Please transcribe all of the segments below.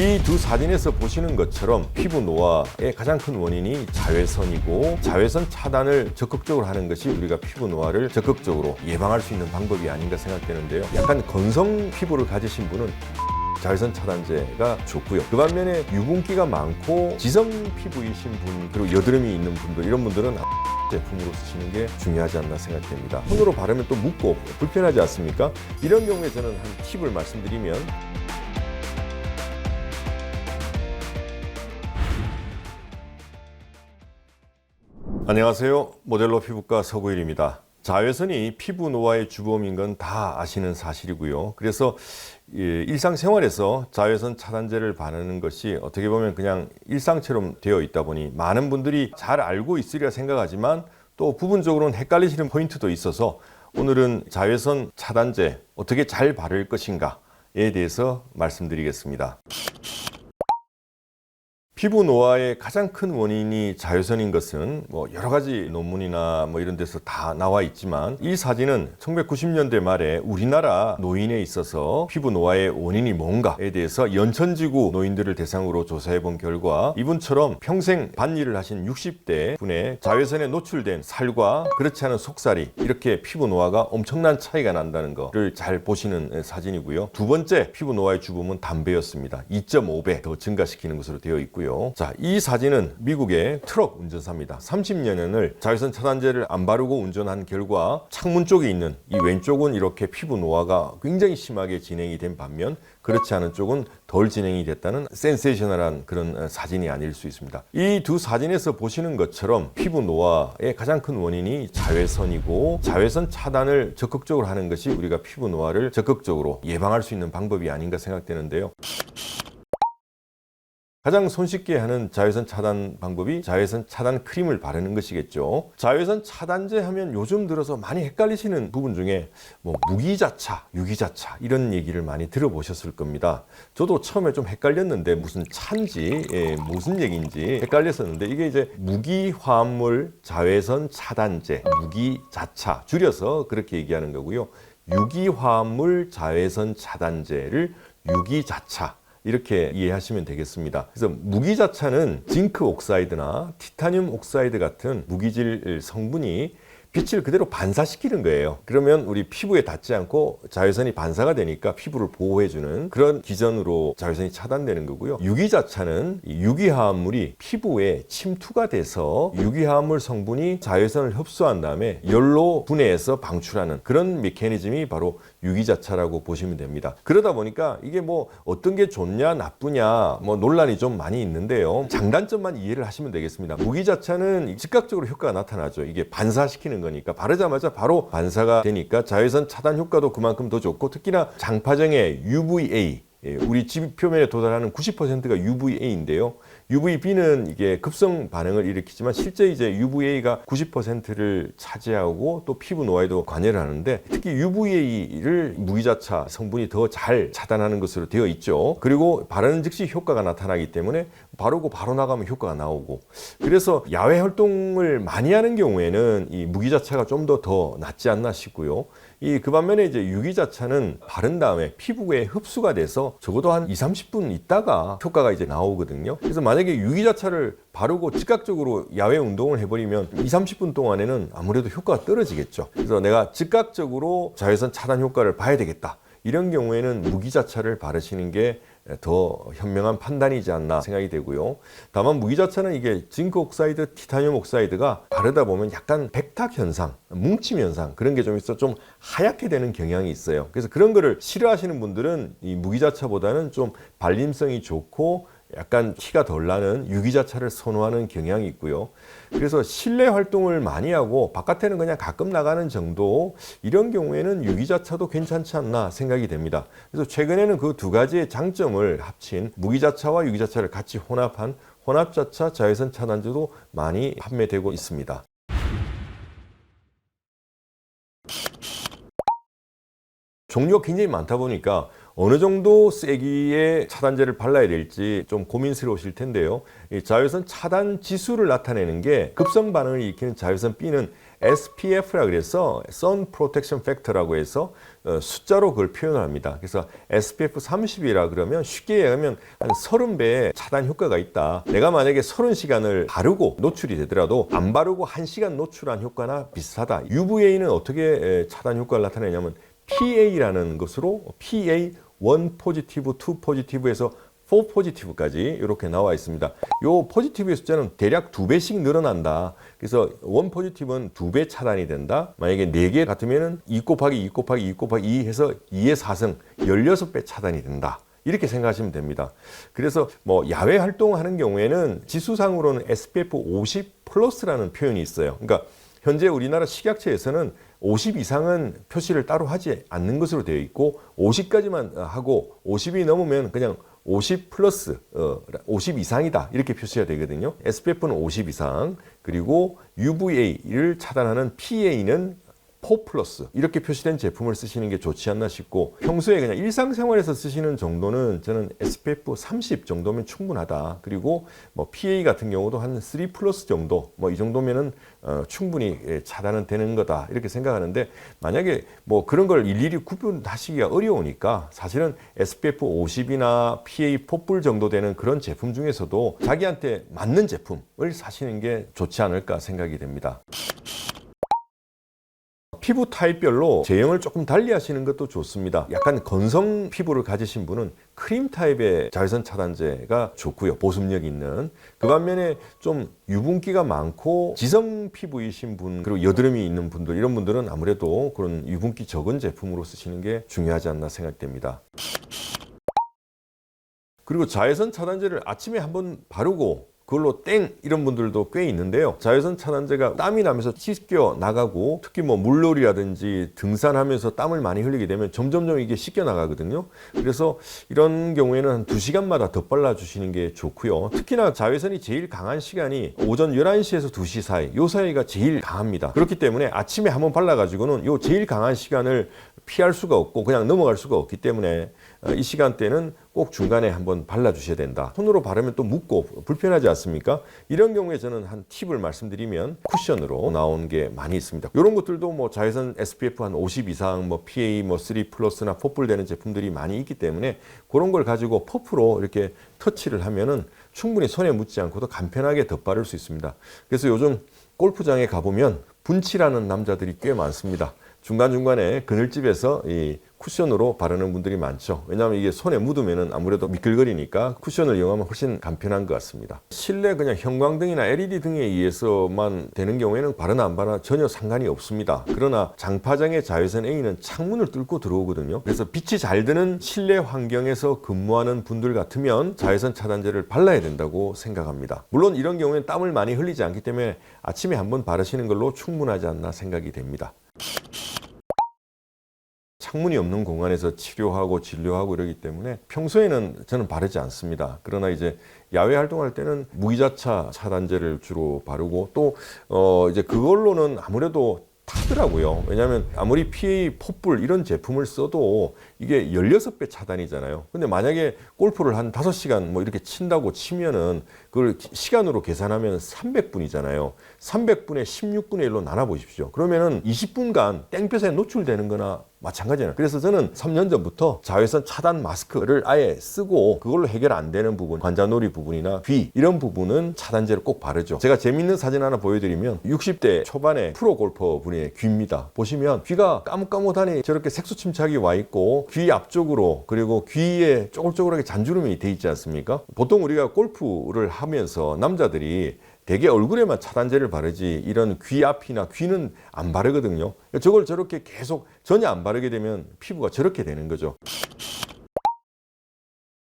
이 두 사진에서 보시는 것처럼 피부 노화의 가장 큰 원인이 자외선이고, 자외선 차단을 적극적으로 하는 것이 우리가 피부 노화를 적극적으로 예방할 수 있는 방법이 아닌가 생각되는데요. 약간 건성 피부를 가지신 분은 자외선 차단제가 좋고요. 그 반면에 유분기가 많고 지성 피부이신 분, 그리고 여드름이 있는 분들, 이런 분들은 제품으로 쓰시는 게 중요하지 않나 생각됩니다. 손으로 바르면 또 묻고 불편하지 않습니까? 이런 경우에 저는 한 팁을 말씀드리면, 안녕하세요. 모델로 피부과 서구일입니다. 자외선이 피부 노화의 주범인 건 다 아시는 사실이고요. 그래서 일상생활에서 자외선 차단제를 바르는 것이 어떻게 보면 그냥 일상처럼 되어 있다 보니 많은 분들이 잘 알고 있으리라 생각하지만 또 부분적으로는 헷갈리시는 포인트도 있어서 오늘은 자외선 차단제 어떻게 잘 바를 것인가에 대해서 말씀드리겠습니다. 피부 노화의 가장 큰 원인이 자외선인 것은 여러 가지 논문이나 이런 데서 다 나와 있지만, 이 사진은 1990년대 말에 우리나라 노인에 있어서 피부 노화의 원인이 뭔가에 대해서 연천지구 노인들을 대상으로 조사해 본 결과, 이분처럼 평생 밭일을 하신 60대 분의 자외선에 노출된 살과 그렇지 않은 속살이 이렇게 피부 노화가 엄청난 차이가 난다는 것을 잘 보시는 사진이고요. 두 번째 피부 노화의 주범은 담배였습니다. 2.5배 더 증가시키는 것으로 되어 있고요. 자, 이 사진은 미국의 트럭 운전사입니다. 30년을 자외선 차단제를 안 바르고 운전한 결과 창문 쪽에 있는 이 왼쪽은 이렇게 피부 노화가 굉장히 심하게 진행이 된 반면, 그렇지 않은 쪽은 덜 진행이 됐다는 센세이셔널한 그런 사진이 아닐 수 있습니다. 이 두 사진에서 보시는 것처럼 피부 노화의 가장 큰 원인이 자외선이고, 자외선 차단을 적극적으로 하는 것이 우리가 피부 노화를 적극적으로 예방할 수 있는 방법이 아닌가 생각되는데요. 가장 손쉽게 하는 자외선 차단 방법이 자외선 차단 크림을 바르는 것이겠죠. 자외선 차단제 하면 요즘 들어서 많이 헷갈리시는 부분 중에 무기자차, 유기자차 이런 얘기를 많이 들어보셨을 겁니다. 저도 처음에 좀 헷갈렸는데 무슨 차인지 무슨 얘기인지 헷갈렸었는데, 이게 이제 무기화합물 자외선 차단제, 무기자차 줄여서 그렇게 얘기하는 거고요. 유기화합물 자외선 차단제를 유기자차 이렇게 이해하시면 되겠습니다. 그래서 무기자차는 징크 옥사이드나 티타늄 옥사이드 같은 무기질 성분이 빛을 그대로 반사시키는 거예요. 그러면 우리 피부에 닿지 않고 자외선이 반사가 되니까 피부를 보호해주는 그런 기전으로 자외선이 차단되는 거고요. 유기자차는 유기화합물이 피부에 침투가 돼서 유기화합물 성분이 자외선을 흡수한 다음에 열로 분해해서 방출하는 그런 메커니즘이 바로 유기자차라고 보시면 됩니다. 그러다 보니까 이게 어떤 게 좋냐 나쁘냐 논란이 좀 많이 있는데요. 장단점만 이해를 하시면 되겠습니다. 무기자차는 즉각적으로 효과가 나타나죠. 이게 반사시키는 거니까 바르자마자 바로 반사가 되니까 자외선 차단 효과도 그만큼 더 좋고, 특히나 장파정의 UVA, 우리 집 표면에 도달하는 90%가 UVA인데요. UVB는 이게 급성 반응을 일으키지만 실제 이제 UVA가 90%를 차지하고 또 피부 노화에도 관여를 하는데, 특히 UVA를 무기자차 성분이 더 잘 차단하는 것으로 되어 있죠. 그리고 바르는 즉시 효과가 나타나기 때문에 바르고 바로 나가면 효과가 나오고, 그래서 야외 활동을 많이 하는 경우에는 이 무기자차가 좀 더 낫지 않나 싶고요. 그 반면에 이제 유기자차는 바른 다음에 피부에 흡수가 돼서 적어도 한 20-30분 있다가 효과가 이제 나오거든요. 그래서 만약에 유기자차를 바르고 즉각적으로 야외 운동을 해버리면 20-30분 동안에는 아무래도 효과가 떨어지겠죠. 그래서 내가 즉각적으로 자외선 차단 효과를 봐야 되겠다, 이런 경우에는 무기자차를 바르시는 게 더 현명한 판단이지 않나 생각이 되고요. 다만 무기자차는 이게 징크 옥사이드, 티타늄 옥사이드가 바르다 보면 약간 백탁 현상, 뭉침 현상 그런 게 좀 있어 좀 하얗게 되는 경향이 있어요. 그래서 그런 거를 싫어하시는 분들은 이 무기자차보다는 좀 발림성이 좋고 약간 티가 덜 나는 유기자차를 선호하는 경향이 있고요. 그래서 실내 활동을 많이 하고 바깥에는 그냥 가끔 나가는 정도, 이런 경우에는 유기자차도 괜찮지 않나 생각이 됩니다. 그래서 최근에는 그 두 가지의 장점을 합친 무기자차와 유기자차를 같이 혼합한 혼합자차 자외선 차단제도 많이 판매되고 있습니다. 종류가 굉장히 많다 보니까 어느 정도 세기의 차단제를 발라야 될지 좀 고민스러우실 텐데요. 이 자외선 차단 지수를 나타내는 게 급성 반응을 일으키는 자외선 B는 SPF라 그래서 Sun Protection Factor라고 해서 숫자로 그걸 표현합니다. 그래서 SPF 30이라 그러면 쉽게 얘기하면 한 30배의 차단 효과가 있다. 내가 만약에 30시간을 바르고 노출이 되더라도 안 바르고 1시간 노출한 효과나 비슷하다. UVA는 어떻게 차단 효과를 나타내냐면 PA라는 것으로 PA 1 포지티브, 2 포지티브에서 4 포지티브까지 이렇게 나와 있습니다. 요 포지티브의 숫자는 대략 2배씩 늘어난다. 그래서 1 포지티브는 2배 차단이 된다. 만약에 4개 같으면은 2 곱하기 2 곱하기 2 곱하기 2 해서 2의 4승 16배 차단이 된다. 이렇게 생각하시면 됩니다. 그래서 뭐 야외 활동하는 경우에는 지수상으로는 SPF 50 플러스라는 표현이 있어요. 그러니까 현재 우리나라 식약처에서는 50 이상은 표시를 따로 하지 않는 것으로 되어 있고 50까지만 하고 50이 넘으면 그냥 50 플러스 50 이상이다 이렇게 표시가 되거든요. SPF는 50 이상, 그리고 UVA를 차단하는 PA는 4 플러스 이렇게 표시된 제품을 쓰시는 게 좋지 않나 싶고, 평소에 그냥 일상생활에서 쓰시는 정도는 저는 SPF 30 정도면 충분하다. 그리고 뭐 PA 같은 경우도 한 3 플러스 정도, 뭐 이 정도면은 충분히 차단은 되는 거다 이렇게 생각하는데, 만약에 뭐 그런 걸 일일이 구분하시기가 어려우니까 사실은 SPF 50이나 PA 4불 정도 되는 그런 제품 중에서도 자기한테 맞는 제품을 사시는 게 좋지 않을까 생각이 됩니다. 피부 타입별로 제형을 조금 달리 하시는 것도 좋습니다. 약간 건성 피부를 가지신 분은 크림 타입의 자외선 차단제가 좋고요. 보습력 있는. 그 반면에 좀 유분기가 많고 지성 피부이신 분, 그리고 여드름이 있는 분들, 이런 분들은 아무래도 그런 유분기 적은 제품으로 쓰시는 게 중요하지 않나 생각됩니다. 그리고 자외선 차단제를 아침에 한번 바르고 그걸로 땡 이런 분들도 꽤 있는데요. 자외선 차단제가 땀이 나면서 씻겨 나가고, 특히 뭐 물놀이라든지 등산하면서 땀을 많이 흘리게 되면 점점점 이게 씻겨 나가거든요. 그래서 이런 경우에는 한 2시간마다 덧발라 주시는 게 좋고요. 특히나 자외선이 제일 강한 시간이 오전 11시에서 2시 사이, 요 사이가 제일 강합니다. 그렇기 때문에 아침에 한번 발라 가지고는 요 제일 강한 시간을 피할 수가 없고 그냥 넘어갈 수가 없기 때문에 이 시간대는 꼭 중간에 한번 발라주셔야 된다. 손으로 바르면 또 묻고 불편하지 않습니까? 이런 경우에 저는 한 팁을 말씀드리면 쿠션으로 나온 게 많이 있습니다. 이런 것들도 뭐 자외선 SPF 한 50 이상, 뭐 PA 뭐 3 플러스나 4불 되는 제품들이 많이 있기 때문에 그런 걸 가지고 퍼프로 이렇게 터치를 하면은 충분히 손에 묻지 않고도 간편하게 덧바를 수 있습니다. 그래서 요즘 골프장에 가보면 분칠하는 남자들이 꽤 많습니다. 중간중간에 그늘집에서 이 쿠션으로 바르는 분들이 많죠. 왜냐하면 이게 손에 묻으면 아무래도 미끌거리니까 쿠션을 이용하면 훨씬 간편한 것 같습니다. 실내 그냥 형광등이나 LED 등에 의해서만 되는 경우에는 바르나 안 바르나 전혀 상관이 없습니다. 그러나 장파장의 자외선 A는 창문을 뚫고 들어오거든요. 그래서 빛이 잘 드는 실내 환경에서 근무하는 분들 같으면 자외선 차단제를 발라야 된다고 생각합니다. 물론 이런 경우에는 땀을 많이 흘리지 않기 때문에 아침에 한번 바르시는 걸로 충분하지 않나 생각이 됩니다. 창문이 없는 공간에서 치료하고 진료하고 이러기 때문에 평소에는 저는 바르지 않습니다. 그러나 이제 야외 활동할 때는 무기자차 차단제를 주로 바르고 또 이제 그걸로는 아무래도 타더라고요. 왜냐하면 아무리 PA 폭불 이런 제품을 써도 이게 16배 차단이잖아요. 근데 만약에 골프를 한 5시간 뭐 이렇게 친다고 치면은 그걸 시간으로 계산하면 300분이잖아요. 300분의 16분의 1로 나눠 보십시오. 그러면은 20분간 땡볕에 노출되는 거나 마찬가지예요. 그래서 저는 3년 전부터 자외선 차단 마스크를 아예 쓰고 그걸로 해결 안 되는 부분, 관자놀이 부분이나 귀 이런 부분은 차단제를 꼭 바르죠. 제가 재밌는 사진 하나 보여드리면 60대 초반의 프로 골퍼 분의 귀입니다. 보시면 귀가 까뭇까뭇하니 저렇게 색소 침착이 와 있고 귀 앞쪽으로, 그리고 귀에 쪼글쪼글하게 잔주름이 돼 있지 않습니까? 보통 우리가 골프를 하면서 남자들이 대개 얼굴에만 차단제를 바르지 이런 귀 앞이나 귀는 안 바르거든요. 저걸 저렇게 계속 전혀 안 바르게 되면 피부가 저렇게 되는 거죠.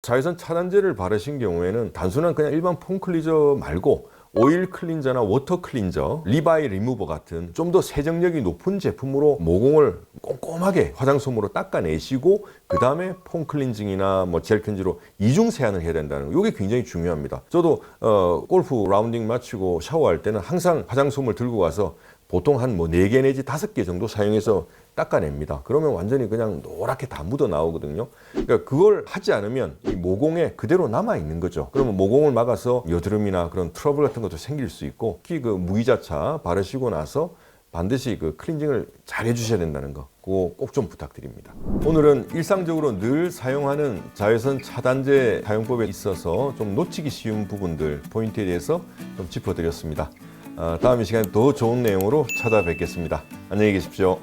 자외선 차단제를 바르신 경우에는 단순한 그냥 일반 폼 클리저 말고 오일 클린저나 워터 클린저, 리바이 리무버 같은 좀 더 세정력이 높은 제품으로 모공을 꼼꼼하게 화장솜으로 닦아내시고 그 다음에 폼 클렌징이나 뭐 젤 클렌징으로 이중 세안을 해야 된다는 거, 이게 굉장히 중요합니다. 저도 골프 라운딩 마치고 샤워할 때는 항상 화장솜을 들고 가서 보통 한 뭐 4개 내지 5개 정도 사용해서 닦아냅니다. 그러면 완전히 그냥 노랗게 다 묻어 나오거든요. 그러니까 그걸 하지 않으면 이 모공에 그대로 남아 있는 거죠. 그러면 모공을 막아서 여드름이나 그런 트러블 같은 것도 생길 수 있고, 특히 그 무기자차 바르시고 나서 반드시 그 클렌징을 잘 해주셔야 된다는 거 그거 꼭 좀 부탁드립니다. 오늘은 일상적으로 늘 사용하는 자외선 차단제 사용법에 있어서 좀 놓치기 쉬운 부분들 포인트에 대해서 좀 짚어드렸습니다. 다음 이 시간에 더 좋은 내용으로 찾아뵙겠습니다. 안녕히 계십시오.